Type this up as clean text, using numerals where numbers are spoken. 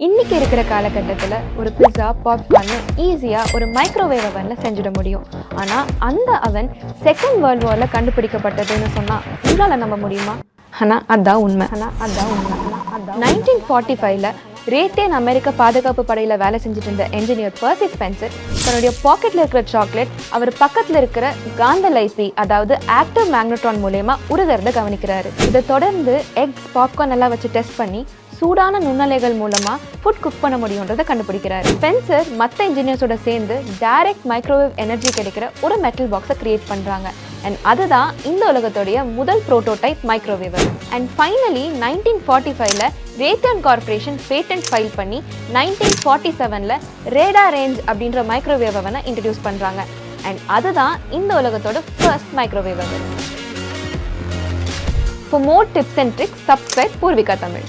இன்னைக்கு இருக்கிற காலகட்டத்தில் ஒரு பிஸா பாப்கார்ன் ஈஸியாக ஒரு மைக்ரோவேவ் அவனில் செஞ்சிட முடியும். ஆனால் அந்த அவன் செகண்ட் வேர்ல்டு வாரில் கண்டுபிடிக்கப்பட்டதுன்னு சொன்னால் உங்களால் நம்ப முடியுமா? ஆனால் அதுதான் உண்மை. 1945 ரேத்தேன் அமெரிக்க பாதுகாப்பு படையில் வேலை செஞ்சுட்டு இருந்த என்ஜினியர் பர்சி ஸ்பென்சர் தன்னுடைய பாக்கெட்டில் இருக்கிற சாக்லேட் அவர் பக்கத்தில் இருக்கிற காந்த லைசி, அதாவது ஆக்டிவ் மேக்னட்ரான் மூலயமா உருகிறத கவனிக்கிறாரு. இதை தொடர்ந்து எக்ஸ் பாப்கார்ன் எல்லாம் வச்சு டெஸ்ட் பண்ணி சூடான நுண்ணலைகள் மூலமா ஃபுட் குக் பண்ண முடியுன்றதை கண்டுபிடிக்கிறாரு. ஸ்பென்சர் மற்ற இன்ஜினியர்ஸோட சேர்ந்து டைரக்ட் மைக்ரோவேவ் எனர்ஜி கிடைக்கிற ஒரு மெட்டல் பாக்ஸை கிரியேட் பண்றாங்க. அண்ட் அதுதான் இந்த உலகத்துடைய முதல் prototype microwave. And finally 1945 Raytheon corporation patent file பண்ணி 1947 ரேடா ரேஞ்ச் அப்படின்ற மைக்ரோவேவ் அவனை இன்ட்ரடியூஸ் பண்றாங்க. அண்ட் அதுதான் இந்த உலகத்தோட first microwave oven. For more tips and tricks, subscribe Poorvika Tamil.